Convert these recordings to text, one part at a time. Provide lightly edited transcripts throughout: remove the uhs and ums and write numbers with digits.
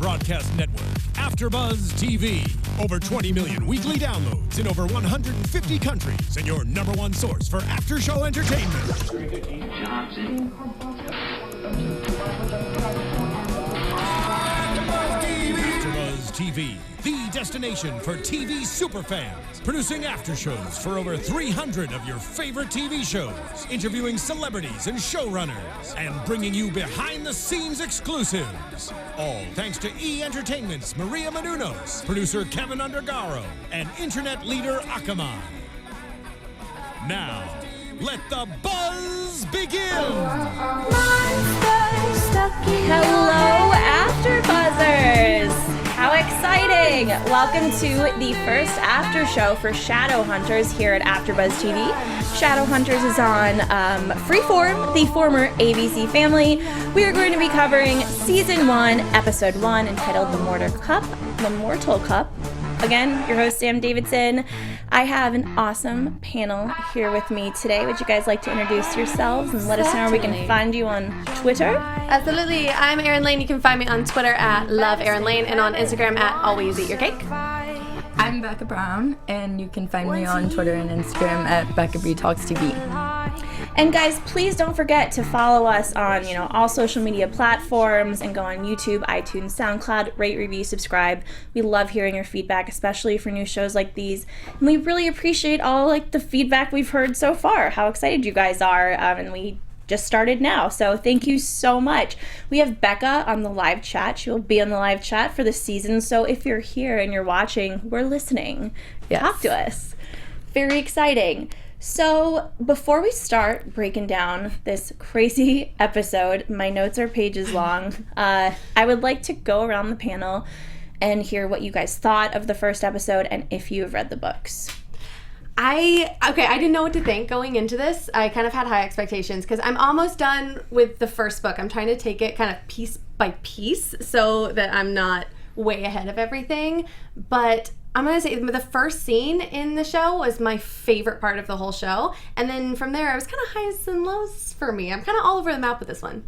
broadcast network, AFTERBUZZ TV. Over 20 million weekly downloads in over 150 countries, and your number one source for after-show entertainment. AFTERBUZZ TV, the destination for TV superfans. Producing after-shows for over 300 of your favorite TV shows. Interviewing celebrities and showrunners. And bringing you behind-the-scenes exclusives. All thanks to E! Entertainment's Maria Menounos, producer Kevin Undergaro, and internet leader Akamai. Now, let the buzz begin! Hello, AfterBuzzers! How exciting! Welcome to the first after show for Shadowhunters here at AFTERBUZZ TV. Shadowhunters is on Freeform, the former ABC family. We are going to be covering Season 1, Episode 1, entitled The Mortal Cup. Again, your host, Sam Davidson. I have an awesome panel here with me today. Would you guys like to introduce yourselves and let us know where we can find you on Twitter? Absolutely. I'm Erin Lane. You can find me on Twitter at LoveErinLane and on Instagram at AlwaysEatYourCake. I'm Becca Brown, and you can find me on Twitter and Instagram at Becca Brown Talks TV. And guys, please don't forget to follow us on, all social media platforms and go on YouTube, iTunes, SoundCloud, rate, review, subscribe. We love hearing your feedback, especially for new shows like these. And we really appreciate all the feedback we've heard so far, how excited you guys are, and we just started now, so thank you so much. We have Becca on the live chat. She will be on the live chat for the season, so if you're here and you're watching, we're listening. Yes. Talk to us. Very exciting. So before we start breaking down this crazy episode, my notes are pages long. I would like to go around the panel and hear what you guys thought of the first episode and if you have read the books. I didn't know what to think going into this. I kind of had high expectations because I'm almost done with the first book. I'm trying to take it kind of piece by piece so that I'm not way ahead of everything. But I'm going to say the first scene in the show was my favorite part of the whole show. And then from there, I was kind of highs and lows for me. I'm kind of all over the map with this one.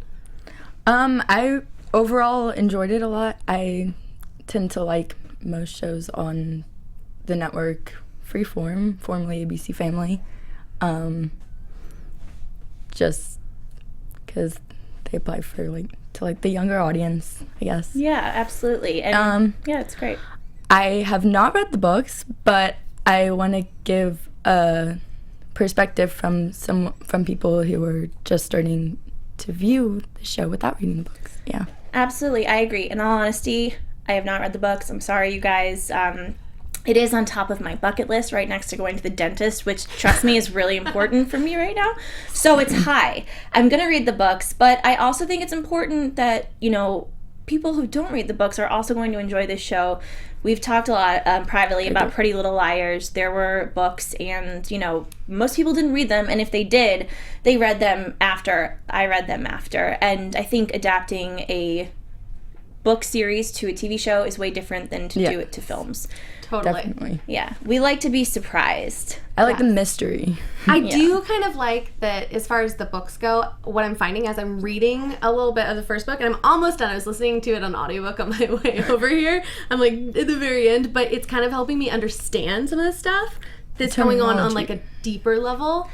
I overall enjoyed it a lot. I tend to like most shows on the network Freeform, formerly ABC Family, just because they apply for to the younger audience, I guess. Yeah, absolutely. And yeah, it's great. I have not read the books, but I want to give a perspective from people who are just starting to view the show without reading the books. Yeah, absolutely. I agree. In all honesty, I have not read the books. I'm sorry, you guys. It is on top of my bucket list right next to going to the dentist, which, trust me, is really important for me right now. So it's high. I'm going to read the books, but I also think it's important that, people who don't read the books are also going to enjoy this show. We've talked a lot privately about Pretty Little Liars. There were books and, most people didn't read them. And if they did, they read them after I read them after. And I think adapting a book series to a TV show is way different than to do it to films. Totally. Definitely. Yeah. We like to be surprised. I like the mystery. I do kind of like that as far as the books go, what I'm finding as I'm reading a little bit of the first book, and I'm almost done. I was listening to it on audiobook on my way over here. I'm at the very end, but it's kind of helping me understand some of the stuff that's going on a deeper level.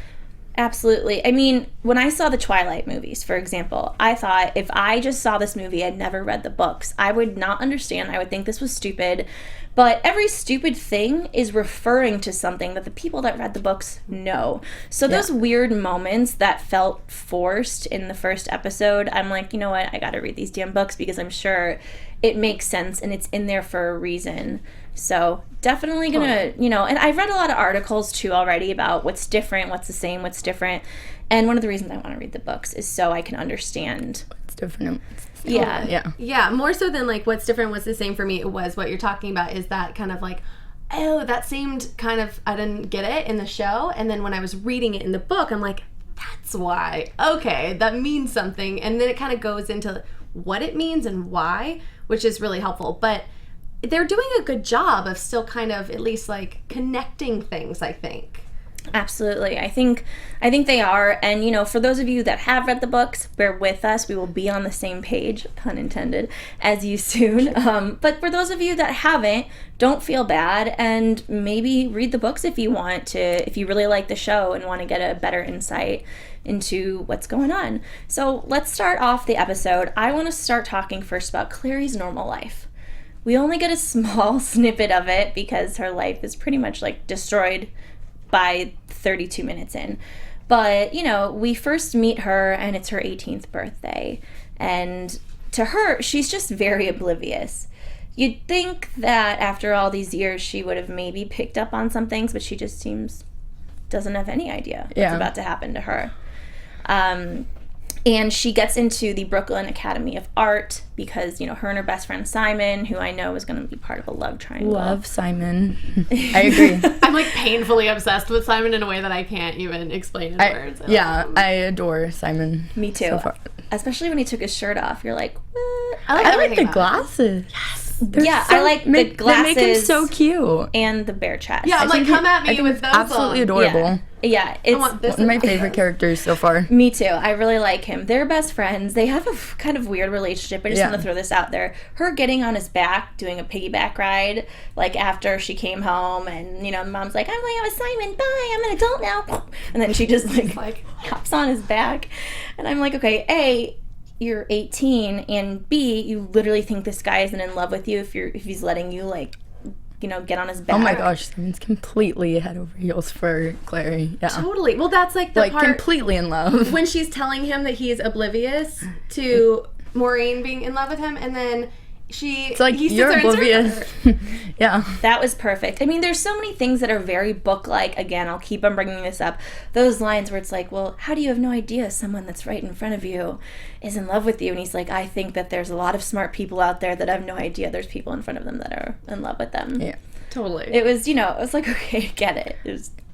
Absolutely. I mean, when I saw the Twilight movies, for example, I thought if I just saw this movie and never read the books, I would not understand. I would think this was stupid. But every stupid thing is referring to something that the people that read the books know. So those weird moments that felt forced in the first episode, I'm like, you know what? I got to read these damn books because I'm sure it makes sense and it's in there for a reason. So definitely gonna, and I've read a lot of articles too already about what's different, what's the same, what's different. And one of the reasons I want to read the books is so I can understand what's different. Yeah, more so than what's different, what's the same for me. It was what you're talking about is that kind of oh, that seemed kind of, I didn't get it in the show. And then when I was reading it in the book, I'm like, that's why. Okay, that means something. And then it kind of goes into what it means and why, which is really helpful. But they're doing a good job of still kind of at least connecting things, I think. Absolutely. I think they are. And, you know, for those of you that have read the books, bear with us. We will be on the same page, pun intended, as you soon. But for those of you that haven't, don't feel bad, and maybe read the books if you want to, if you really like the show and want to get a better insight into what's going on. So let's start off the episode. I want to start talking first about Clary's normal life. We only get a small snippet of it because her life is pretty much like destroyed by 32 minutes in. But, you know, we first meet her and it's her 18th birthday. And to her, she's just very oblivious. You'd think that after all these years, she would have maybe picked up on some things, but she just doesn't have any idea what's about to happen to her. And she gets into the Brooklyn Academy of Art because, you know, her and her best friend Simon, who I know is going to be part of a love triangle. Love Simon. I agree. I'm like painfully obsessed with Simon in a way that I can't even explain in words. I adore Simon. Me too. So far. Especially when he took his shirt off. You're like, what? I like the glasses. Yes. I like the glasses. They make him so cute. And the bare chest. Yeah, I'm like, come at me with those absolutely adorable. Yeah, it's one of my favorite characters so far. Me too. I really like him. They're best friends. They have a kind of weird relationship. I just want to throw this out there. Her getting on his back, doing a piggyback ride, like after she came home, and you know, the mom's like, "I'm going out with Simon. Bye. I'm an adult now." And then she just like hops on his back, and I'm like, okay, A, you're 18, and B, you literally think this guy isn't in love with you if he's letting you like, you know, get on his back. Oh my gosh, Simon's completely head over heels for Clary. Yeah. Totally. Well, that's like the part completely in love. when she's telling him that he's oblivious to Maureen being in love with him, and then it's like, you're oblivious. Yeah. That was perfect. I mean, there's so many things that are very book-like. Again, I'll keep on bringing this up. Those lines where it's like, well, how do you have no idea someone that's right in front of you is in love with you? And he's like, I think that there's a lot of smart people out there that have no idea there's people in front of them that are in love with them. Yeah. Totally. It was, you know, it was like, okay, get it.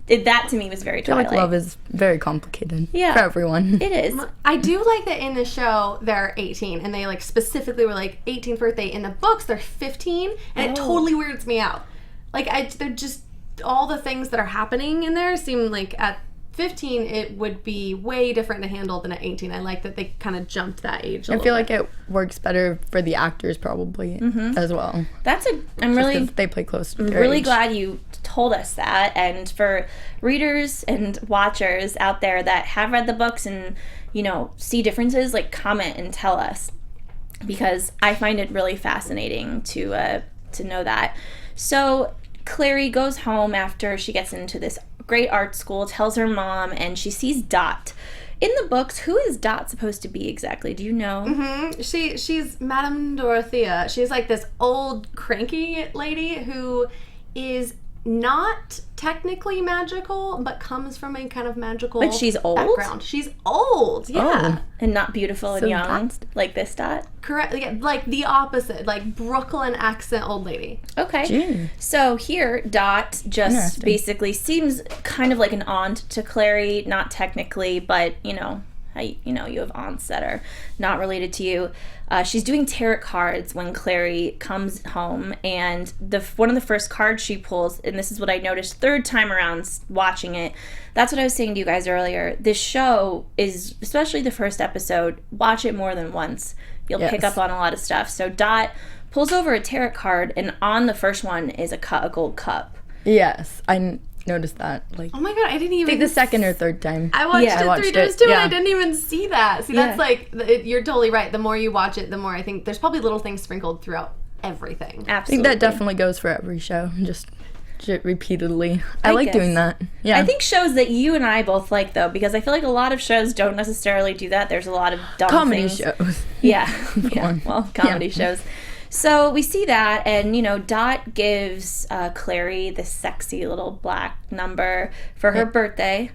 That to me was very Twilight. I feel like love is very complicated for everyone. It is. I do like that in the show they're 18 and they like specifically were like 18th birthday. In the books they're 15 and it totally weirds me out. Like they're just all the things that are happening in there seem like at 15 it would be way different to handle than at 18. I like that they kind of jumped that age. I feel like it works better for the actors probably as well. I'm really they play close to I'm their really age. glad you told us that. And for readers and watchers out there that have read the books and, you know, see differences, like comment and tell us, because I find it really fascinating to know that. So Clary goes home after she gets into this great art school, tells her mom, and she sees Dot. In the books, who is Dot supposed to be exactly? Do you know? Mm-hmm. She's Madame Dorothea. She's like this old cranky lady who is not technically magical, but comes from a kind of magical But she's old? background. She's old, yeah. And not beautiful and young, like this Dot? Correct. Yeah, like the opposite, like Brooklyn accent old lady. Okay. Jeez. So here, Dot just basically seems kind of like an aunt to Clary, not technically, but you know, you have aunts that are not related to you. She's doing tarot cards when Clary comes home, and one of the first cards she pulls, and this is what I noticed third time around watching it. That's what I was saying to you guys earlier. This show is, especially the first episode, watch it more than once. You'll pick up on a lot of stuff. So Dot pulls over a tarot card, and on the first one is a gold cup. Yes, I noticed that. Like, oh my god, I didn't even. I think the second or third time. I watched it 3 times too, and I didn't even see that. See, that's like you're totally right. The more you watch it, the more I think there's probably little things sprinkled throughout everything. Absolutely, I think that definitely goes for every show. Just repeatedly. I like doing that. Yeah, I think shows that you and I both like though, because I feel like a lot of shows don't necessarily do that. There's a lot of dumb comedy things. shows. Yeah, well, comedy shows. So we see that, and, you know, Dot gives Clary this sexy little black number for her birthday,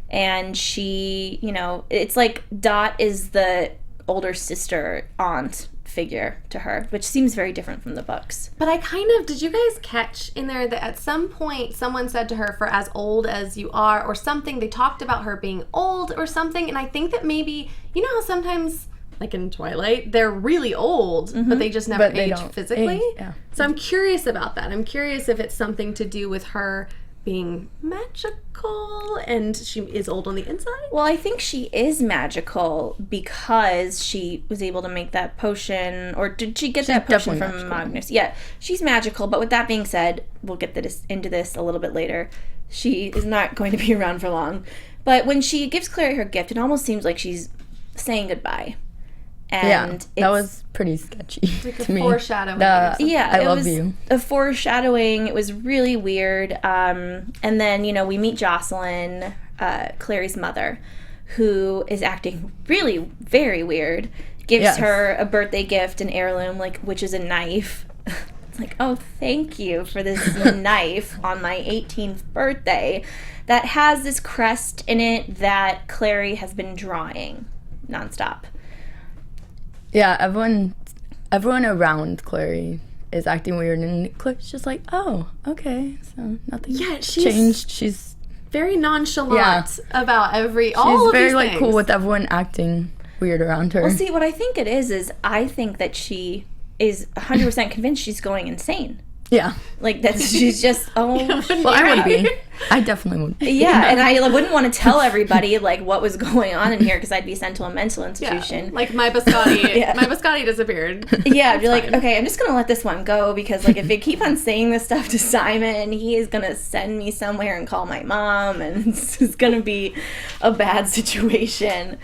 and she, you know, it's like Dot is the older sister aunt figure to her, which seems very different from the books. But did you guys catch in there that at some point someone said to her, for as old as you are, or something, they talked about her being old or something, and I think that maybe, you know how sometimes, like in Twilight, they're really old, but they just never age physically. So I'm curious about that. I'm curious if it's something to do with her being magical and she is old on the inside? Well, I think she is magical because she was able to make that potion, or did she get that potion from magical. Magnus? Yeah, she's magical, but with that being said, we'll get into this a little bit later. She is not going to be around for long. But when she gives Clary her gift, it almost seems like she's saying goodbye. And that was pretty sketchy to me. Foreshadowing. I love you. A foreshadowing. It was really weird. And then, we meet Jocelyn, Clary's mother, who is acting really very weird. Gives her a birthday gift, an heirloom, which is a knife. It's like, oh, thank you for this knife on my 18th birthday that has this crest in it that Clary has been drawing nonstop. Yeah, everyone around Clary is acting weird, and Clary's just like, oh, okay, so nothing changed. She's very nonchalant about all of these She's very things. cool with everyone acting weird around her. Well, see, what I think it is I think that she is 100% convinced she's going insane. Yeah. She's just, Well, I would be. I definitely would. Yeah, and I wouldn't want to tell everybody, what was going on in here, because I'd be sent to a mental institution. Yeah, like my biscotti. My biscotti disappeared. Yeah, I'd be like, okay, I'm just going to let this one go, because, if I keep on saying this stuff to Simon, he is going to send me somewhere and call my mom, and it's going to be a bad situation.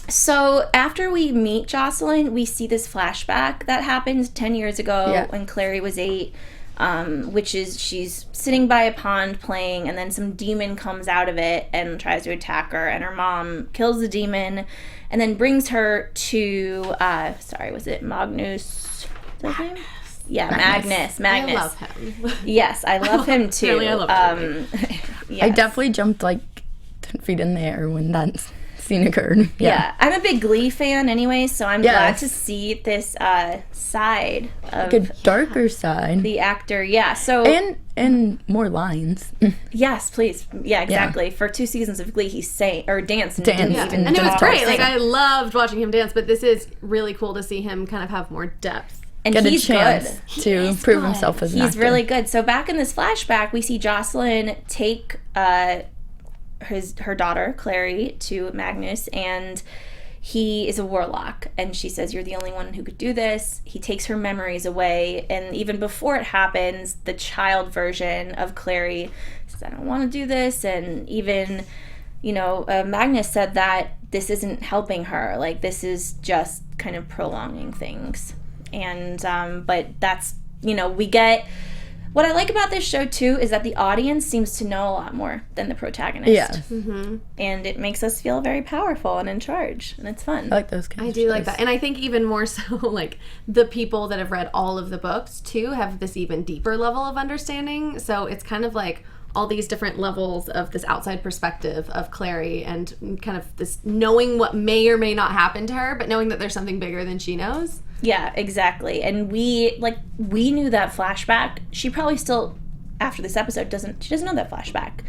So after we meet Jocelyn, we see this flashback that happened 10 years ago when Clary was 8, which is she's sitting by a pond playing, and then some demon comes out of it and tries to attack her, and her mom kills the demon and then brings her to, was it Magnus? Is that his name? Yeah, Magnus. I love him. Yes, I love him too. Really, I love him. Yes. I definitely jumped 10 feet in the air when that scene occurred. Yeah, I'm a big Glee fan anyway, so I'm glad to see this side of a darker side. The actor. Yeah, so and more lines. Yes, please. Yeah, exactly. For 2 seasons of Glee, he's danced. And it was great. I loved watching him dance, but this is really cool to see him kind of have more depth. And Get he's a chance good. to prove himself as an actor. He's really good. So back in this flashback, we see Jocelyn take her daughter Clary to Magnus, and he is a warlock, and she says, you're the only one who could do this. He takes her memories away, and even before it happens, the child version of Clary says, I don't want to do this. And even Magnus said that this isn't helping her, this is just kind of prolonging things. And but that's we get. What I like about this show, too, is that the audience seems to know a lot more than the protagonist. Yeah. Mm-hmm. And it makes us feel very powerful and in charge, and it's fun. I like those kinds I do like that. And I think even more so, the people that have read all of the books, too, have this even deeper level of understanding. So it's kind of all these different levels of this outside perspective of Clary, and kind of this knowing what may or may not happen to her, but knowing that there's something bigger than she knows. Yeah, exactly. And we knew that flashback. She probably still, after this episode, doesn't know that flashback.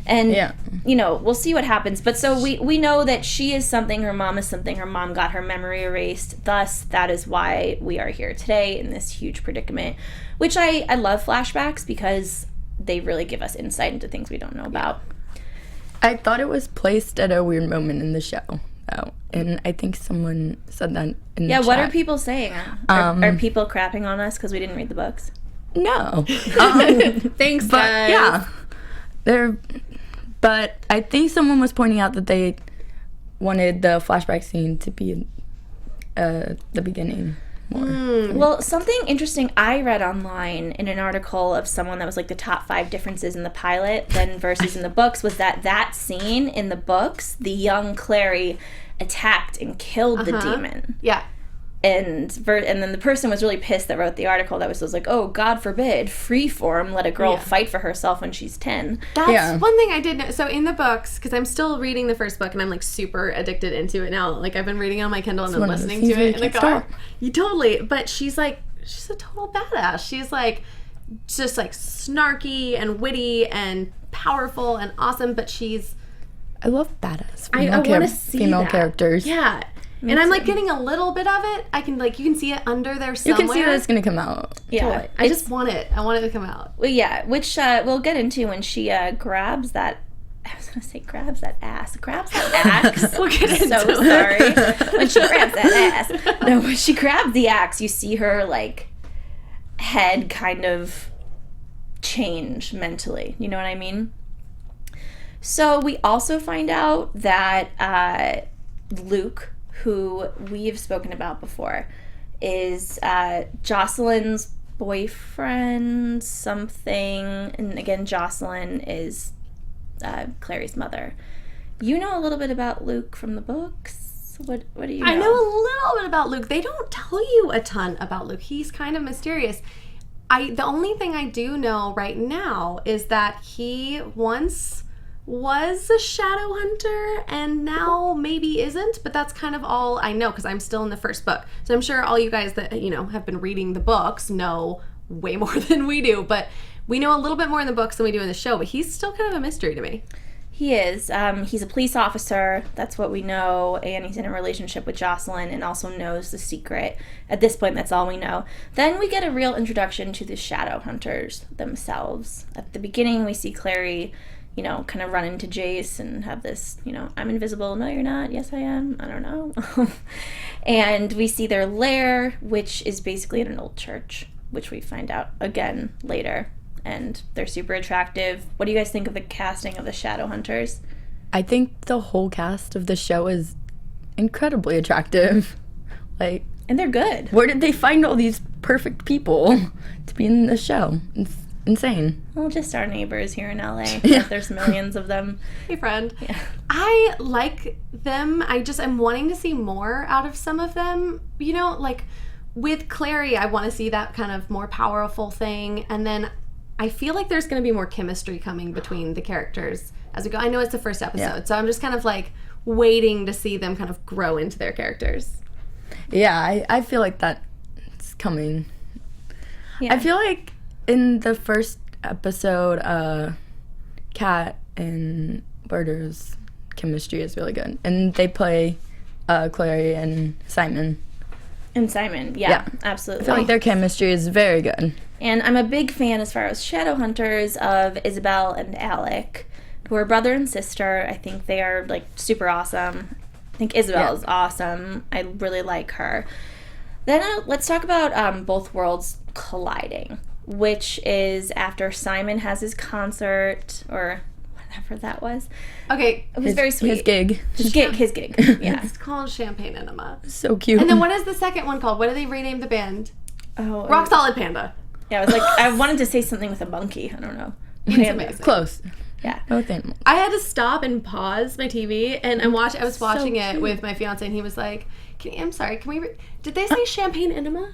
And, we'll see what happens. But so we know that she is something, her mom is something, her mom got her memory erased. Thus, that is why we are here today in this huge predicament, which I love flashbacks because they really give us insight into things we don't know about. I thought it was placed at a weird moment in the show. And I think someone said that in the chat. What are people saying? Are people crapping on us because we didn't read the books? No. Thanks, but guys. Yeah. But I think someone was pointing out that they wanted the flashback scene to be the beginning more. Well, something interesting I read online in an article of someone that was the top 5 differences in the pilot then versus in the books was that scene in the books, the young Clary attacked and killed the demon. Yeah. And then the person was really pissed that wrote the article that was oh, God forbid, Freeform let a girl fight for herself when she's 10. That's one thing I did know. So in the books, because I'm still reading the first book and I'm super addicted into it now. I've been reading it on my Kindle and then listening to it in the car. You totally. But she's a total badass. She's just snarky and witty and powerful and awesome, but she's... I love badass I want to see female that. characters. Yeah. And I'm like getting a little bit of it. I can like, you can see it under there somewhere. You can see that it's going to come out. Yeah. Totally. I just want it. I want it to come out. Well, yeah, which we'll get into when she grabs that. I was gonna say grabs that axe. We'll get into so sorry. When she grabs that ass. No, when she grabs the axe, you see her like head kind of change mentally. You know what I mean? So we also find out that Luke, who we've spoken about before, is Jocelyn's boyfriend, something. And again, Jocelyn is Clary's mother. You know a little bit about Luke from the books. What do you know? I know a little bit about Luke. They don't tell you a ton about Luke. He's kind of mysterious. The only thing I do know right now is that he once was a Shadowhunter and now maybe isn't, but that's kind of all I know because I'm still in the first book. So I'm sure all you guys that, you know, have been reading the books know way more than we do, but we know a little bit more in the books than we do in the show, but he's still kind of a mystery to me. He is. He's a police officer. That's what we know. And he's in a relationship with Jocelyn and also knows the secret. At this point, that's all we know. Then we get a real introduction to the Shadowhunters themselves. At the beginning, we see Clary, you know, kind of run into Jace and have this, you know, I'm invisible. No, you're not. Yes, I am. I don't know. And we see their lair, which is basically in an old church, which we find out again later. And they're super attractive. What do you guys think of the casting of the Shadowhunters? I think the whole cast of the show is incredibly attractive. Like, and they're good. Where did they find all these perfect people to be in the show? It's insane. Well, just our neighbors here in LA. Yeah. There's millions of them. Hey, friend. Yeah. I like them. I'm wanting to see more out of some of them. You know, like with Clary, I want to see that kind of more powerful thing. And then I feel like there's going to be more chemistry coming between the characters as we go. I know it's the first episode, so I'm just kind of like waiting to see them kind of grow into their characters. Yeah, I feel like that's coming. Yeah. I feel like in the first episode, Kat and Berter's chemistry is really good. And they play Clary and Simon. And Simon, yeah, absolutely. I feel like their chemistry is very good. And I'm a big fan, as far as Shadowhunters, of Isabel and Alec, who are brother and sister. I think they are, like, super awesome. I think Isabel is awesome. I really like her. Then let's talk about both worlds colliding, which is after Simon has his concert, or whatever that was. Okay. It was very sweet. His gig. His gig. Yeah. It's called Champagne Enema. So cute. And then what is the second one called? What do they rename the band? Oh, Rock Solid Panda. Yeah, I was like, I wanted to say something with a monkey. I don't know. It's amazing. Close. Yeah. Both animals. I had to stop and pause my TV, and I was watching it cute. with my fiance, and he was like, I'm sorry, can we did they say Champagne Enema?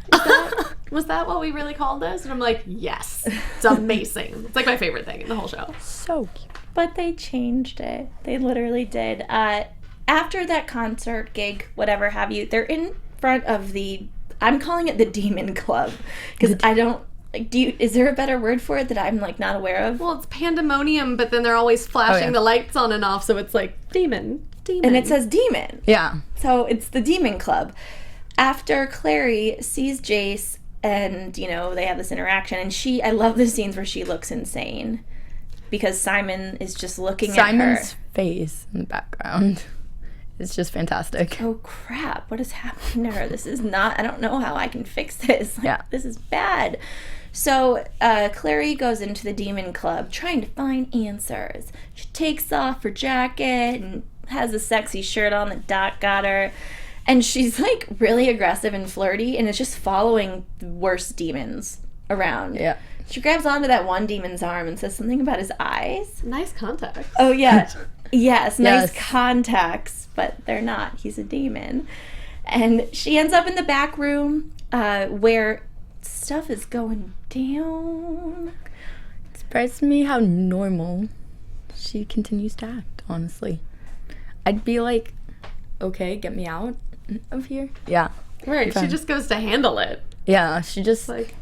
Was that what we really called this? And I'm like, yes. It's amazing. It's like my favorite thing in the whole show. So cute. But they changed it. They literally did. After that concert gig, whatever have you, they're in front of I'm calling it the Demon Club, because I don't, like, is there a better word for it that I'm, like, not aware of? Well, it's pandemonium, but then they're always flashing the lights on and off, so it's like, demon. And it says demon. Yeah. So it's the Demon Club. After Clary sees Jace and, you know, they have this interaction, and I love the scenes where she looks insane, because Simon is just looking at her. Simon's face in the background is just fantastic. Oh crap, what is happening to her? This is not, I don't know how I can fix this. Like, this is bad. So Clary goes into the Demon Club trying to find answers. She takes off her jacket and has a sexy shirt on that Doc got her. And she's like really aggressive and flirty, and is just following the worst demons around. Yeah. She grabs onto that one demon's arm and says something about his eyes. Nice contact. Oh, yeah. Yes, nice Yes. contacts, but they're not. He's a demon. And she ends up in the back room where stuff is going down. It surprised me how normal she continues to act, honestly. I'd be like, okay, get me out of here. Yeah. Right, she just goes to handle it. Yeah, she just Like,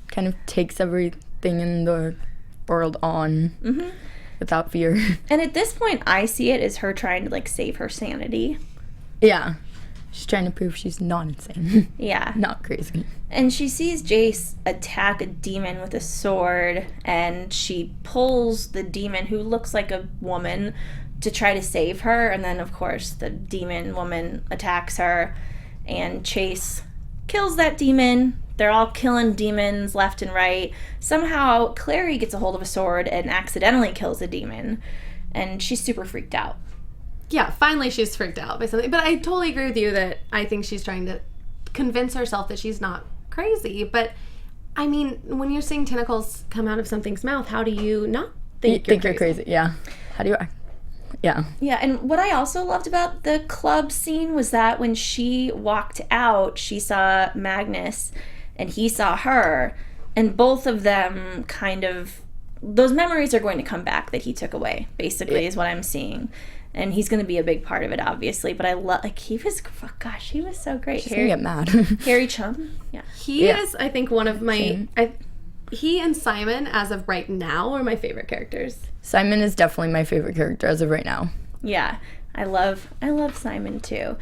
kind of takes everything in the world on without fear. And at this point, I see it as her trying to, like, save her sanity. Yeah. She's trying to prove she's not insane. Yeah. Not crazy. And she sees Jace attack a demon with a sword, and she pulls the demon, who looks like a woman, to try to save her. And then, of course, the demon woman attacks her, and Chase kills that demon. They're all killing demons left and right. Somehow, Clary gets a hold of a sword and accidentally kills a demon, and she's super freaked out. Yeah, finally she's freaked out by something. But I totally agree with you that I think she's trying to convince herself that she's not crazy. But, I mean, when you're seeing tentacles come out of something's mouth, how do you not think you're crazy? Yeah. How do you act? Yeah. Yeah, and what I also loved about the club scene was that when she walked out, she saw Magnus, and he saw her, and both of them kind of... Those memories are going to come back that he took away, basically, is what I'm seeing. And he's going to be a big part of it, obviously. But I love, like, he was so great. She's going to get mad. Harry Chum? Yeah. He is, I think, one of my... he and Simon, as of right now, are my favorite characters. Simon is definitely my favorite character as of right now. Yeah. I love Simon, too.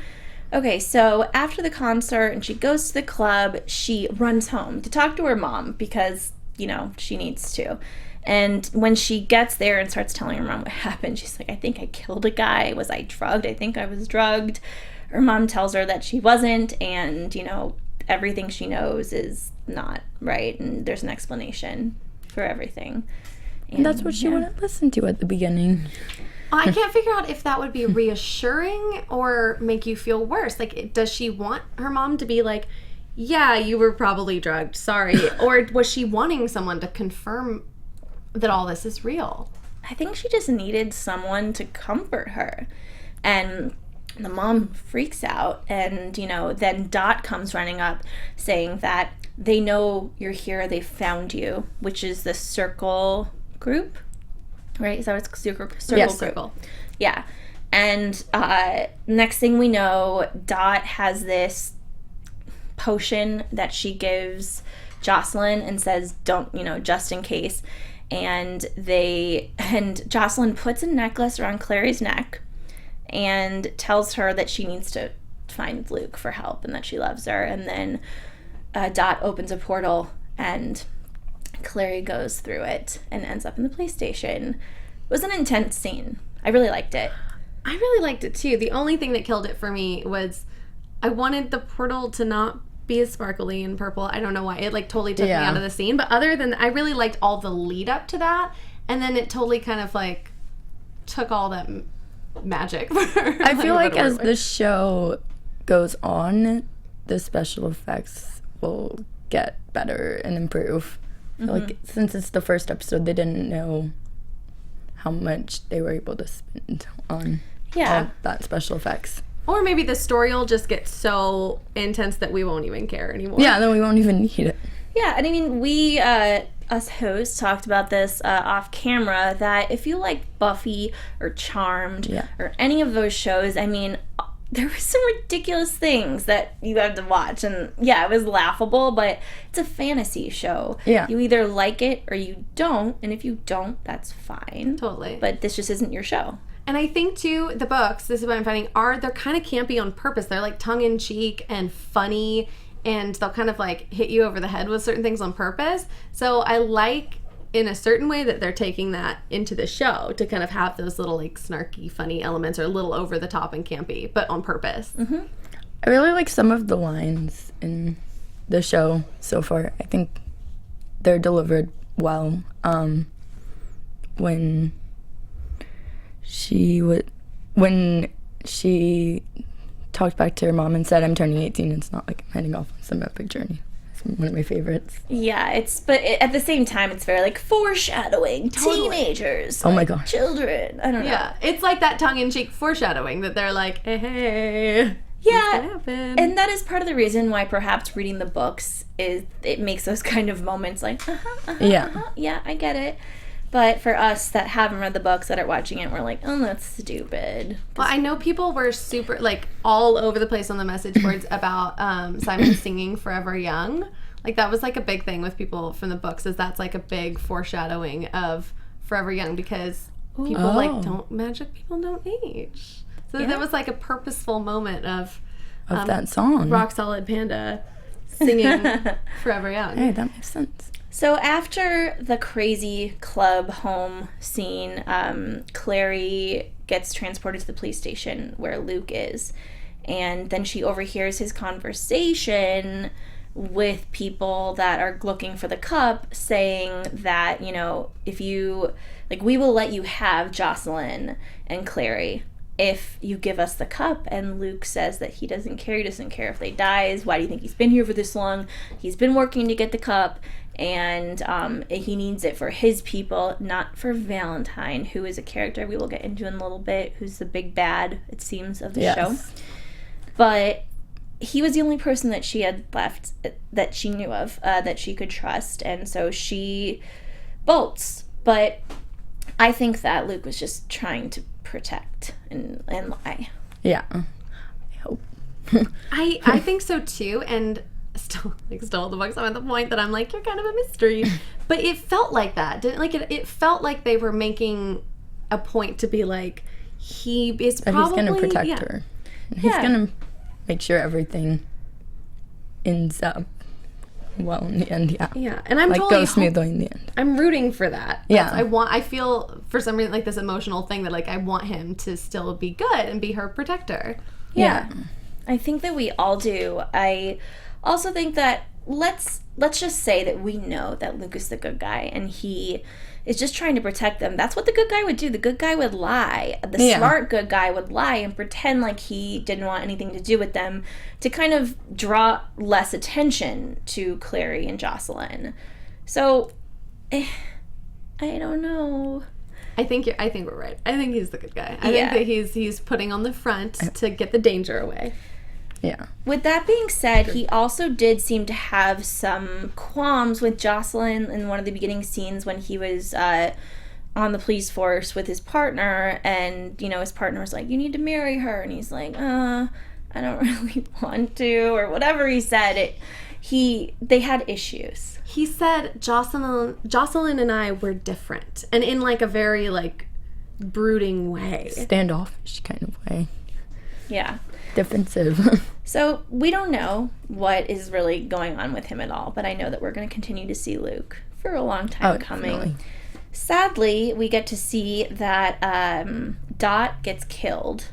Okay, so after the concert and she goes to the club, she runs home to talk to her mom because, you know, she needs to. And when she gets there and starts telling her mom what happened, she's like, I think I killed a guy. Was I drugged? I think I was drugged. Her mom tells her that she wasn't, and, you know, everything she knows is not right, and there's an explanation for everything. And that's what she wouldn't listen to at the beginning. I can't figure out if that would be reassuring or make you feel worse. Like, does she want her mom to be like, yeah, you were probably drugged, sorry. Or was she wanting someone to confirm that all this is real? I think she just needed someone to comfort her. And the mom freaks out, and, you know, then Dot comes running up saying that they know you're here, they found you, which is the circle group, right? Is that what it's circle Yes, group? circle. Yeah. And next thing we know, Dot has this potion that she gives Jocelyn and says, don't, you know, just in case. And Jocelyn puts a necklace around Clary's neck and tells her that she needs to find Luke for help and that she loves her. And then Dot opens a portal and Clary goes through it and ends up in the police station. It was an intense scene. I really liked it. I really liked it too. The only thing that killed it for me was I wanted the portal to not be as sparkly and purple. I don't know why. It like totally took me out of the scene. But other than I really liked all the lead up to that. And then it totally kind of like took all that magic. I feel like as the show goes on, the special effects will get better and improve. Mm-hmm. Like, since it's the first episode, they didn't know how much they were able to spend on all that special effects. Or maybe the story will just get so intense that we won't even care anymore. Yeah, then we won't even need it. Yeah, and I mean, we, us hosts, talked about this off camera, that if you like Buffy or Charmed or any of those shows, I mean, there were some ridiculous things that you had to watch. And yeah, it was laughable, but it's a fantasy show. Yeah. You either like it or you don't, and if you don't, that's fine. Totally. But this just isn't your show. And I think, too, the books, this is what I'm finding, they're kind of campy on purpose. They're, like, tongue-in-cheek and funny, and they'll kind of, like, hit you over the head with certain things on purpose. So I like, in a certain way, that they're taking that into the show to kind of have those little, like, snarky, funny elements or a little over-the-top and campy, but on purpose. Mm-hmm. I really like some of the lines in the show so far. I think they're delivered well. When she talked back to her mom and said, I'm turning 18, it's not like I'm heading off on some epic journey. It's one of my favorites. Yeah, at the same time, it's very, like, foreshadowing. Totally. Teenagers. Oh like, my gosh. Children. I don't know. Yeah, it's like that tongue-in-cheek foreshadowing that they're like, hey. Yeah, and that is part of the reason why perhaps reading the books it makes those kind of moments like, yeah, I get it. But for us that haven't read the books, that are watching it, we're like, oh, that's stupid. Well, I know people were super, like, all over the place on the message boards about Simon singing Forever Young. Like, that was, like, a big thing with people from the books, is that's, like, a big foreshadowing of Forever Young, because people, magic people don't age. So that was, like, a purposeful moment of, of that song. Rock Solid Panda singing Forever Young. Hey, that makes sense. So after the crazy club home scene, Clary gets transported to the police station where Luke is. And then she overhears his conversation with people that are looking for the cup, saying that, you know, if you, like, we will let you have Jocelyn and Clary if you give us the cup. And Luke says that he doesn't care. He doesn't care if they dies. Why do you think he's been here for this long? He's been working to get the cup, and he needs it for his people, not for Valentine, who is a character we will get into in a little bit, who's the big bad, it seems, of the show. But he was the only person that she had left that she knew of, that she could trust, and so she bolts. But I think that Luke was just trying to protect and lie. Yeah. I hope. I think so too, and still the books. I'm at the point that I'm like, you're kind of a mystery. But it felt like that. Didn't like it? It felt like they were making a point to be like, he is probably... He's going to protect her. He's going to make sure everything ends up well in the end. Yeah, and I'm like totally goes smoothly in the end. I'm rooting for that. Yeah, I feel for some reason like this emotional thing that like I want him to still be good and be her protector. Yeah. I think that we all do. I also think that let's just say that we know that Luke is the good guy and he is just trying to protect them. That's what the good guy would do. The good guy would lie. The smart good guy would lie and pretend like he didn't want anything to do with them to kind of draw less attention to Clary and Jocelyn. So, I don't know. I think we're right. I think he's the good guy. I think that he's putting on the front to get the danger away. Yeah. With that being said, he also did seem to have some qualms with Jocelyn in one of the beginning scenes when he was on the police force with his partner, and, you know, his partner was like, you need to marry her, and he's like, I don't really want to, or whatever he said. They had issues. He said Jocelyn and I were different, and in like a very like brooding way. Standoffish kind of way. Yeah. Defensive. So we don't know what is really going on with him at all, but I know that we're going to continue to see Luke for a long time coming. Definitely. Sadly, we get to see that Dot gets killed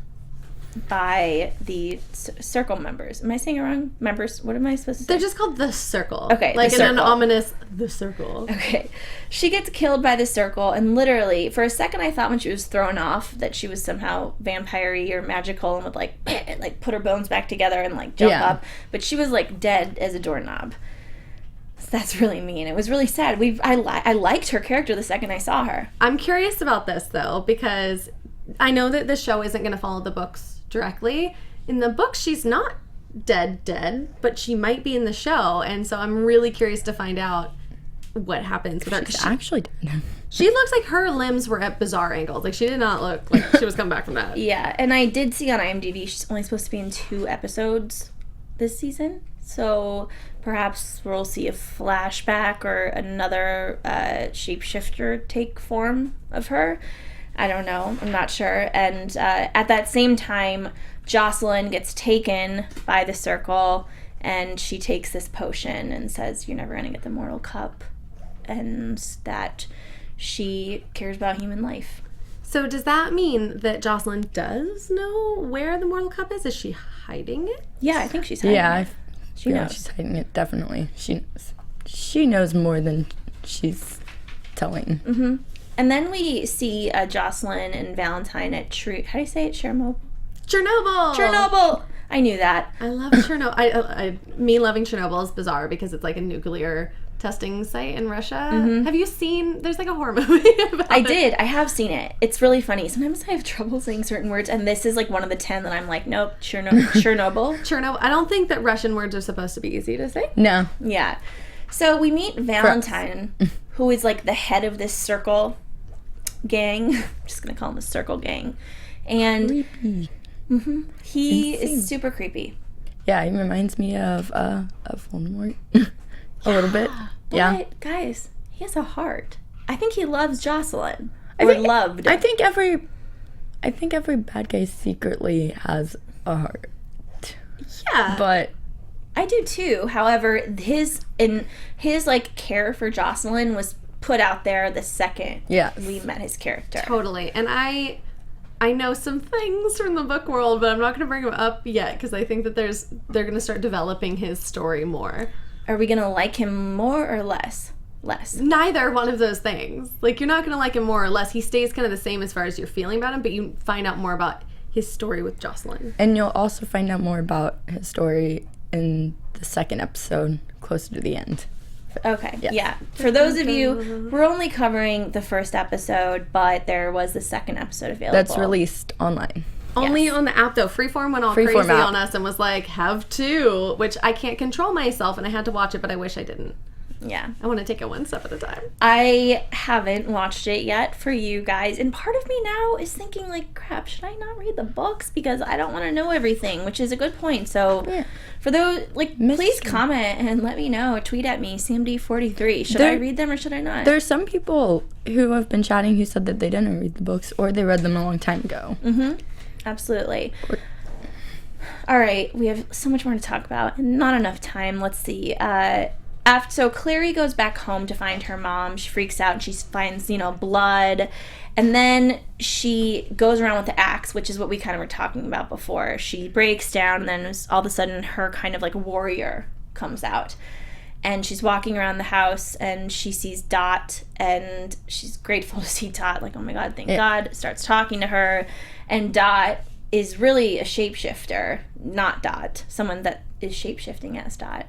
by the Circle members. Am I saying it wrong? Members? What am I supposed to say? They're just called the Circle. Okay, like the in an Circle. ominous the Circle. Okay. She gets killed by the Circle, and literally, for a second I thought when she was thrown off that she was somehow vampire-y or magical and would like put her bones back together and like jump up. But she was like dead as a doorknob. So that's really mean. It was really sad. I liked her character the second I saw her. I'm curious about this though, because I know that the show isn't going to follow the books directly. In the book, she's not dead, but she might be in the show, and so I'm really curious to find out what happens with her. She's actually dead. She looks like her limbs were at bizarre angles. Like, she did not look like she was coming back from that. Yeah, and I did see on IMDb she's only supposed to be in 2 episodes this season, so perhaps we'll see a flashback or another shapeshifter take form of her. I don't know. I'm not sure. And at that same time, Jocelyn gets taken by the Circle, and she takes this potion and says, you're never going to get the Mortal Cup, and that she cares about human life. So does that mean that Jocelyn does know where the Mortal Cup is? Is she hiding it? Yeah, I think she's hiding it. She knows. She's hiding it, definitely. She knows more than she's telling. Mm-hmm. And then we see Jocelyn and Valentine at how do you say it? Chernobyl. I knew that. I love Chernobyl. Me loving Chernobyl is bizarre because it's like a nuclear testing site in Russia. Mm-hmm. Have you seen? There's like a horror movie about it. I did. I have seen it. It's really funny. Sometimes I have trouble saying certain words, and this is like one of the 10 that I'm like, nope. Chernobyl. Chernobyl. I don't think that Russian words are supposed to be easy to say. No. Yeah. So we meet Valentine, who is like the head of this Circle gang. I'm just gonna call him the Circle gang, and creepy. Mm-hmm, he is super creepy. Yeah, he reminds me of Voldemort a little bit. But guys, he has a heart. I think he loves Jocelyn. Loved. I think every bad guy secretly has a heart. Yeah. But I do too. However, his like care for Jocelyn was put out there the second we met his character. Totally. And I know some things from the book world, but I'm not going to bring them up yet because I think that they're going to start developing his story more. Are we going to like him more or less? Less. Neither one of those things. Like, you're not going to like him more or less. He stays kind of the same as far as you're feeling about him, but you find out more about his story with Jocelyn. And you'll also find out more about his story in the second episode, closer to the end. Okay, Yes. yeah. For those of you, we're only covering the first episode, but there was the second episode available. That's released online. Only on the app, though. Freeform went all Freeform crazy app. on us and was like, have two, which I can't control myself, and I had to watch it, but I wish I didn't. Yeah. I want to take it one step at a time. I haven't watched it yet for you guys, and part of me now is thinking, like, crap, should I not read the books? Because I don't want to know everything, which is a good point. So, for those, like, please comment and let me know. Tweet at me, SamD43. Should I read them or should I not? There's some people who have been chatting who said that they didn't read the books or they read them a long time ago. Mm-hmm. Absolutely. All right, we have so much more to talk about and not enough time. Let's see. So Clary goes back home to find her mom. She freaks out and she finds, blood. And then she goes around with the axe, which is what we kind of were talking about before. She breaks down and then all of a sudden her kind of like warrior comes out. And she's walking around the house and she sees Dot and she's grateful to see Dot. Like, oh my God, thank God. Starts talking to her. And Dot is really a shapeshifter, not Dot. Someone that is shapeshifting as Dot.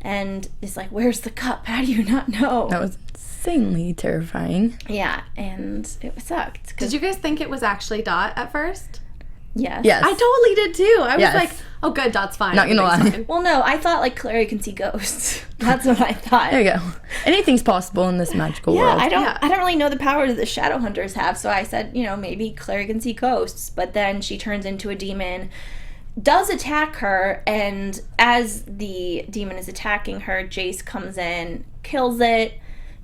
And it's like, where's the cup? How do you not know? That was insanely terrifying. Yeah, and it sucked. Did you guys think it was actually Dot at first? Yes. Yes. I totally did too. I was Yes. like, oh good, Dot's fine. Not gonna lie. Everything's fine. Well, no, I thought like Clary can see ghosts. That's what I thought. There you go. Anything's possible in this magical world. I don't really know the power that the Shadowhunters have, so I said, maybe Clary can see ghosts. But then she turns into a demon, does attack her, and as the demon is attacking her, Jace comes in, kills it,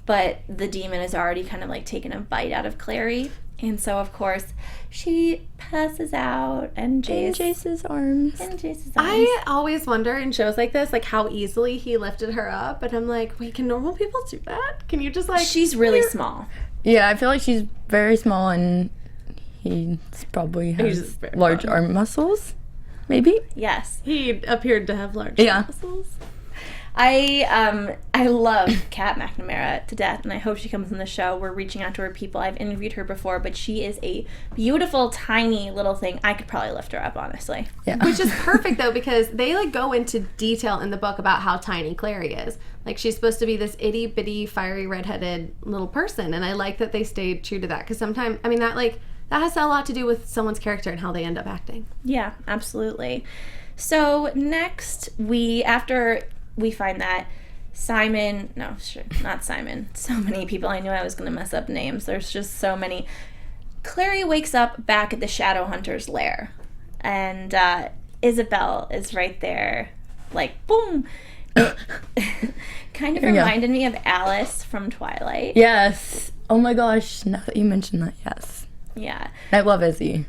but the demon is already kind of like taking a bite out of Clary. And so, of course, she passes out, and Jace's arms. I always wonder in shows like this, like how easily he lifted her up, and I'm like, wait, can normal people do that? Can you just like? She's really small. Yeah, I feel like she's very small, and he probably has large arm muscles. Maybe? Yes. He appeared to have large muscles. I love Kat McNamara to death, and I hope she comes on the show. We're reaching out to her people. I've interviewed her before, but she is a beautiful, tiny little thing. I could probably lift her up, honestly. Yeah. Which is perfect, though, because they, like, go into detail in the book about how tiny Clary is. Like, she's supposed to be this itty-bitty, fiery, redheaded little person, and I like that they stayed true to that, because sometimes, that has a lot to do with someone's character and how they end up acting. Yeah, absolutely. So next, after we find that not Simon. So many people. I knew I was going to mess up names. There's just so many. Clary wakes up back at the Shadowhunters' lair, and Isabel is right there, like, boom. It kind of reminded me of Alice from Twilight. Yes. Oh my gosh, now that you mention that, yes. Yeah. I love Izzy.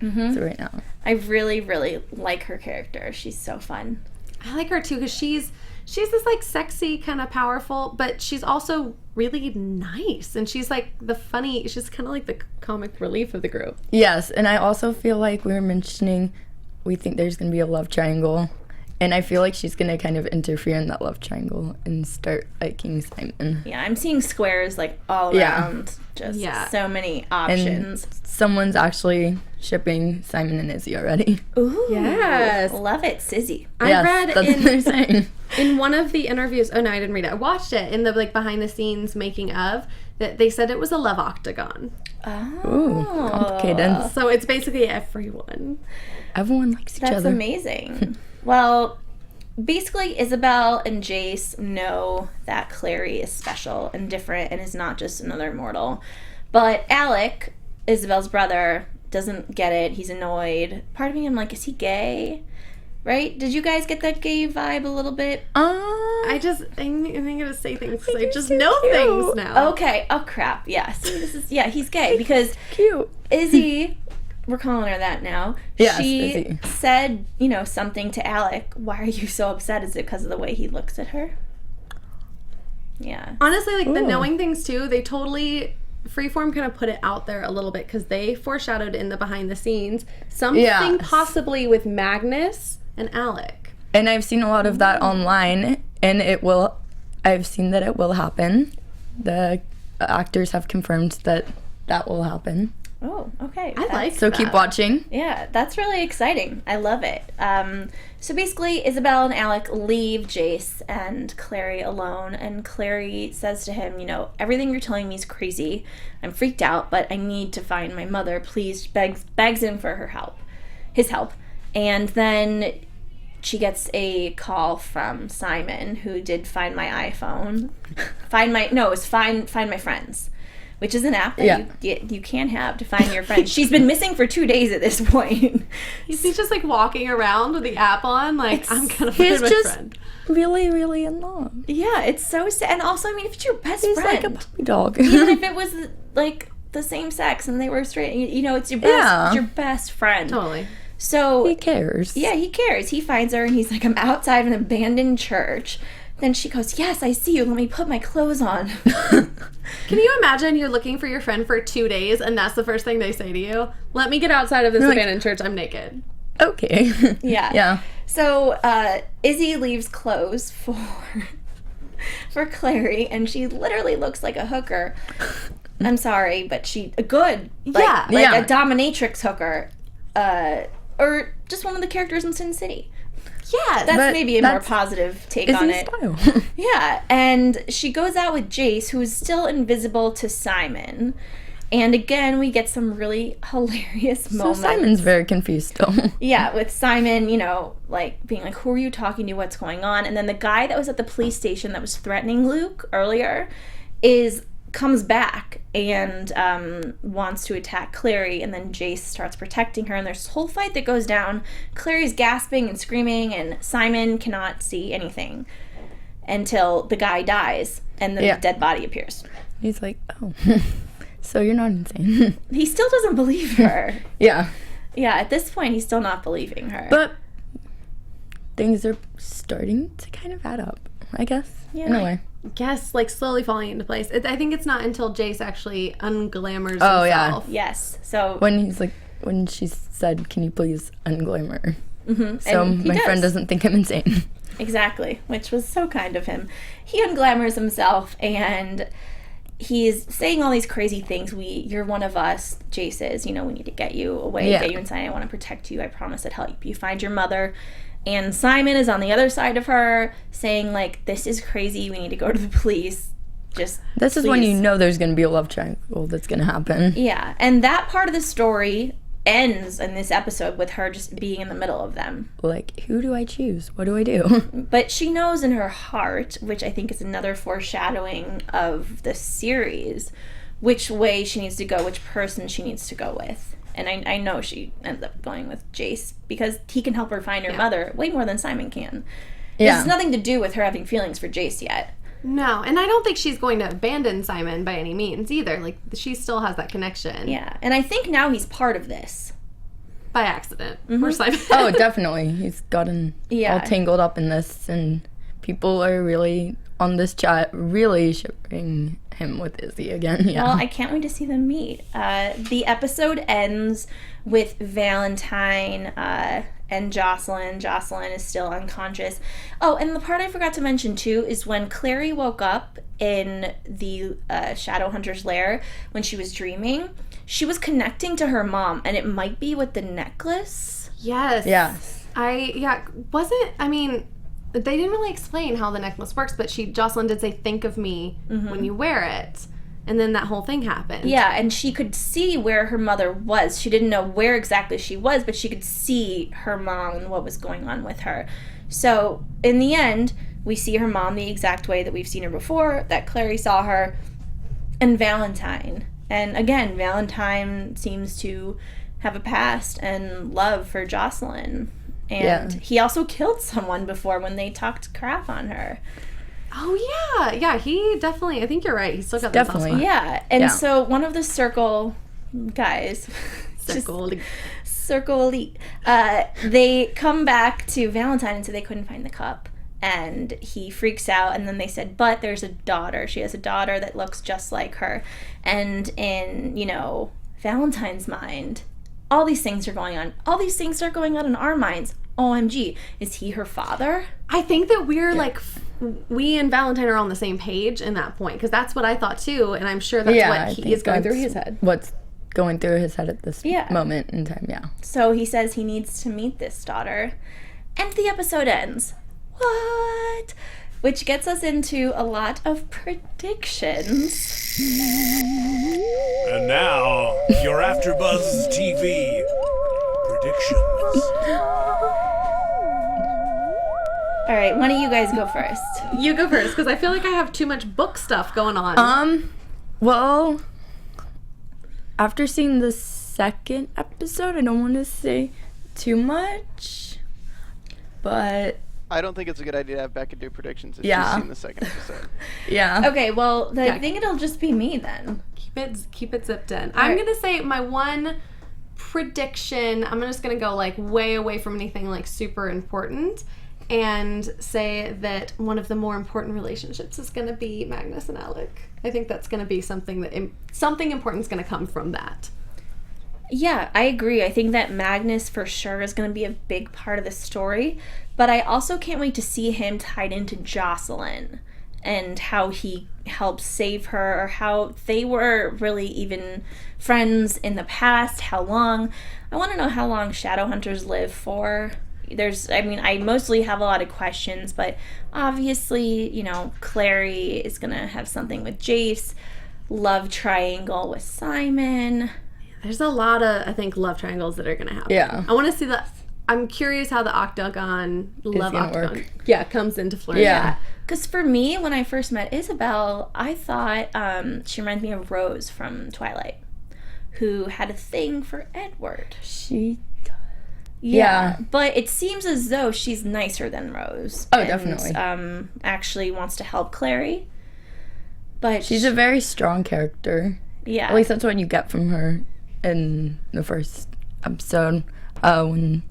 So right now. I really, really like her character. She's so fun. I like her, too, because she's this, like, sexy, kind of powerful, but she's also really nice. And she's, like, she's kind of like the comic relief of the group. Yes, and I also feel like we were mentioning we think there's going to be a love triangle. And I feel like she's going to kind of interfere in that love triangle and start liking Simon. Yeah, I'm seeing squares, like, all around. Just so many options. And someone's actually shipping Simon and Izzy already. Ooh. Yes. Love it, Sizzy. I read that's what they're saying. In one of the interviews, I didn't read it. I watched it in the, like, behind the scenes making of, that they said it was a love octagon. Oh. Ooh, complicated. So it's basically everyone. Everyone likes each other. That's amazing. Well, basically, Isabel and Jace know that Clary is special and different and is not just another mortal. But Alec, Isabel's brother, doesn't get it. He's annoyed. Part of me, I'm like, is he gay? Right? Did you guys get that gay vibe a little bit? I'm gonna say things because I just know things now. Okay. Oh, crap. Yeah. See, he's gay because Cute. Izzy we're calling her that now. Yes, she Izzy. said, something to Alec. Why are you so upset? Is it because of the way he looks at her? Yeah. Honestly, like, the Ooh. knowing things, too, they totally... Freeform kind of put it out there a little bit because they foreshadowed in the behind the scenes something Yes. possibly with Magnus and Alec. And I've seen a lot of that online, and I've seen that it will happen. The actors have confirmed that will happen. Oh, okay. I like So that. keep watching. Yeah, that's really exciting. I love it. So basically, Isabel and Alec leave Jace and Clary alone, and Clary says to him, everything you're telling me is crazy. I'm freaked out, but I need to find my mother. Please, begs him for his help. And then she gets a call from Simon, who did Find My iPhone. Find My Friends, which is an app that you can have to find your friends. She's been missing for 2 days at this point. He's just like walking around with the app on, like, I'm gonna He's find my just friend. really, really in love. Yeah, it's so sad. And also, if it's your best He's friend, like a puppy dog. even if it was like the same sex and they were straight, it's your best, Yeah. it's your best friend. Totally. So He cares. yeah, he cares. He finds her and he's like, I'm outside an abandoned church. Then she goes, yes, I see you. Let me put my clothes on. Can you imagine you're looking for your friend for 2 days and that's the first thing they say to you? Let me get outside of this You're like- abandoned church. I'm naked. Okay. Yeah. Yeah. So Izzy leaves clothes for Clary, and she literally looks like a hooker. I'm sorry, but a Yeah. a dominatrix hooker, or just one of the characters in Sin City. Yeah. That's But maybe a more that's positive take Izzy's on it. style. Yeah, and she goes out with Jace, who is still invisible to Simon. And again, we get some really hilarious So moments. Simon's very confused still. Yeah, with Simon, being like, who are you talking to? What's going on? And then the guy that was at the police station that was threatening Luke earlier comes back and wants to attack Clary, and then Jace starts protecting her, and there's this whole fight that goes down. Clary's gasping and screaming, and Simon cannot see anything until the guy dies, and then the dead body appears. He's like, oh, so you're not insane. He still doesn't believe her. Yeah. Yeah, at this point, he's still not believing her. But things are starting to kind of add up, I guess, in a way. Yes, like slowly falling into place. I think it's not until Jace actually unglamours Oh, yeah. himself. Yes, so... When she said, can you please unglamour? Mm-hmm. So And he my friend does. doesn't think I'm insane. Exactly, which was so kind of him. He unglamours himself, and he's saying all these crazy things. You're one of us, Jace is. We need to get you away, Yeah. get you inside. I want to protect you. I promise I'd help you find your mother. And Simon is on the other side of her, saying, like, this is crazy. We need to go to the police. Just This is when please. you know there's going to be a love triangle that's going to happen. Yeah, and that part of the story ends in this episode with her just being in the middle of them. Like, who do I choose? What do I do? But she knows in her heart, which I think is another foreshadowing of the series, which way she needs to go, which person she needs to go with. And I know she ends up going with Jace because he can help her find her mother way more than Simon can. This has nothing to do with her having feelings for Jace yet. No, and I don't think she's going to abandon Simon by any means either. Like, she still has that connection. Yeah, and I think now he's part of this. By accident. Or Simon. Oh, definitely. He's gotten Yeah. all tangled up in this, and people are really, on this chat, really shipping him with Izzy again. Yeah. Well, I can't wait to see them meet. The episode ends with Valentine and Jocelyn. Jocelyn is still unconscious. Oh, and the part I forgot to mention too is when Clary woke up in the Shadowhunters lair when she was dreaming, she was connecting to her mom, and it might be with the necklace. Yes. Yes. They didn't really explain how the necklace works, but Jocelyn did say, think of me when you wear it. And then that whole thing happened. Yeah, and she could see where her mother was. She didn't know where exactly she was, but she could see her mom and what was going on with her. So, in the end, we see her mom the exact way that we've seen her before, that Clary saw her, and Valentine. And again, Valentine seems to have a past and love for Jocelyn. And he also killed someone before when they talked crap on her. Oh, yeah. Yeah, he definitely, I think you're right. He's still got that soft Definitely. spot. Yeah, and Yeah. so one of the circle guys Circle Elite. They come back to Valentine and say they couldn't find the cup. And he freaks out, and then they said, but there's a daughter. She has a daughter that looks just like her. And in, Valentine's mind, all these things are going on. All these things are going on in our minds. OMG. Is he her father? I think that we're we and Valentine are on the same page in that point, because that's what I thought too, and I'm sure that's what he is going through his head. What's going through his head at this moment in time, So he says he needs to meet this daughter, and the episode ends. What? Which gets us into a lot of predictions. And now, your AFTERBUZZ TV predictions. All right, why don't you guys go first? You go first, because I feel like I have too much book stuff going on. Well, after seeing the second episode, I don't want to say too much, but I don't think it's a good idea to have Becca do predictions if she's seen the second episode. Okay, well, I think it'll just be me then. Keep it zipped in. I'm going to say my one prediction, I'm just going to go way away from anything super important, and say that one of the more important relationships is going to be Magnus and Alec. I think that's going to be something important is going to come from that. Yeah, I agree. I think that Magnus for sure is going to be a big part of the story, but I also can't wait to see him tied into Jocelyn and how he helped save her, or how they were really even friends in the past, how long. I want to know how long Shadowhunters live for. I mostly have a lot of questions, but obviously, Clary is going to have something with Jace, love triangle with Simon. There's a lot of, I think, love triangles that are going to happen. Yeah. I want to see I'm curious how the octagon, octagon, comes into flourish. Yeah. Because for me, when I first met Isabel, I thought she reminds me of Rose from Twilight, who had a thing for Edward. Yeah, but it seems as though she's nicer than Rose. Oh, definitely. Actually wants to help Clary. But she's a very strong character. Yeah. At least that's what you get from her in the first episode. When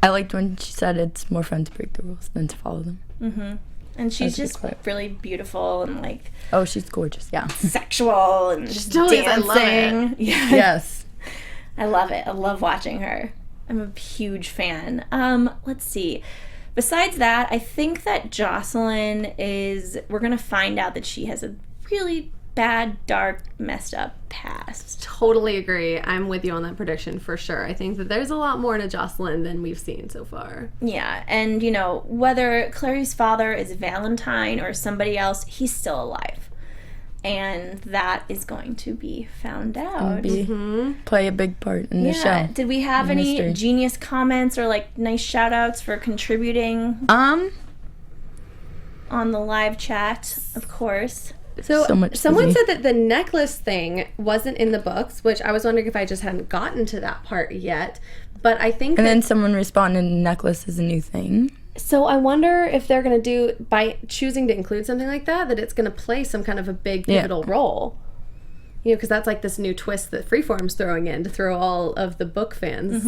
I liked when she said it's more fun to break the rules than to follow them. Mm-hmm. And she's just really beautiful and oh, she's gorgeous. Yeah. Sexual and just dancing. I love it. Yeah. Yes. I love it. I love watching her. I'm a huge fan. Let's see. Besides that, I think that Jocelyn we're going to find out that she has a really bad, dark, messed up past. Totally agree. I'm with you on that prediction for sure. I think that there's a lot more to Jocelyn than we've seen so far. Yeah, and whether Clary's father is Valentine or somebody else, he's still alive. And that is going to be found out. Play a big part in the show. Did we have any genius comments or nice shout outs for contributing? On the live chat, of course. So someone said that the necklace thing wasn't in the books, which I was wondering if I just hadn't gotten to that part yet. But I think then someone responded, necklace is a new thing. So I wonder if they're going to do, by choosing to include something like that it's going to play some kind of a big pivotal role. Because that's this new twist that Freeform's throwing in to throw all of the book fans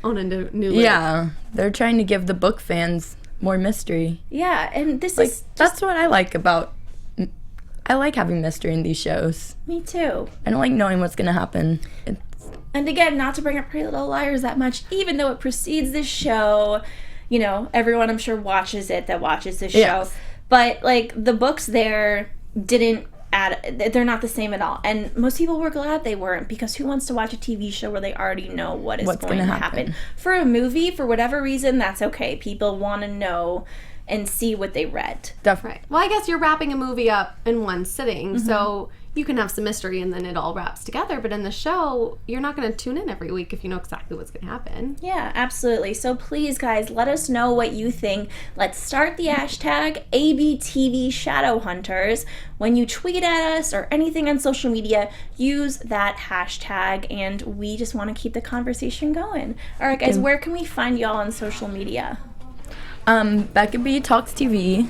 on a new league. Yeah, they're trying to give the book fans more mystery. Yeah, and that's what I like about... I like having mystery in these shows. Me too. I don't like knowing what's going to happen. And again, not to bring up Pretty Little Liars that much, even though it precedes this show... everyone I'm sure watches this show. But the books there didn't they're not the same at all. And most people were glad they weren't, because who wants to watch a TV show where they already know what's going to happen? For a movie, for whatever reason, that's okay. People want to know and see what they read. Definitely. Well, I guess you're wrapping a movie up in one sitting, so you can have some mystery and then it all wraps together. But in the show, you're not going to tune in every week if you know exactly what's going to happen. Yeah, absolutely. So please, guys, let us know what you think. Let's start the hashtag ABTV Shadowhunters. When you tweet at us or anything on social media, use that hashtag, and we just want to keep the conversation going. All right, guys, where can we find y'all on social media? Becca B Talks TV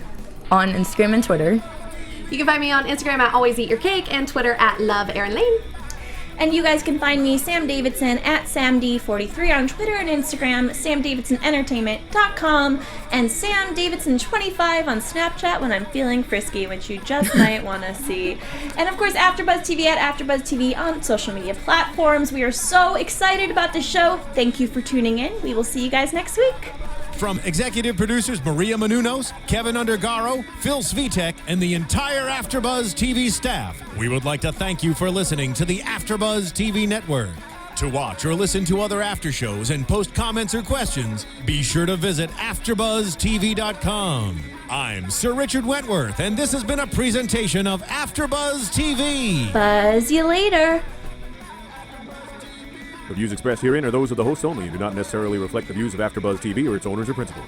on Instagram and Twitter. You can find me on Instagram at Always Eat Your Cake and Twitter at Love Erin Lane. And you guys can find me, Sam Davidson, at SamD43 on Twitter and Instagram, SamDavidsonEntertainment.com, and SamDavidson25 on Snapchat when I'm feeling frisky, which you just might want to see. And of course, AfterBuzz TV at AfterBuzz TV on social media platforms. We are so excited about the show. Thank you for tuning in. We will see you guys next week. From executive producers Maria Menounos, Kevin Undergaro, Phil Svitek, and the entire AfterBuzz TV staff, we would like to thank you for listening to the AfterBuzz TV network. To watch or listen to other after shows and post comments or questions, be sure to visit AfterBuzzTV.com. I'm Sir Richard Wentworth, and this has been a presentation of AfterBuzz TV. Buzz you later. The views expressed herein are those of the hosts only and do not necessarily reflect the views of AfterBuzz TV or its owners or principals.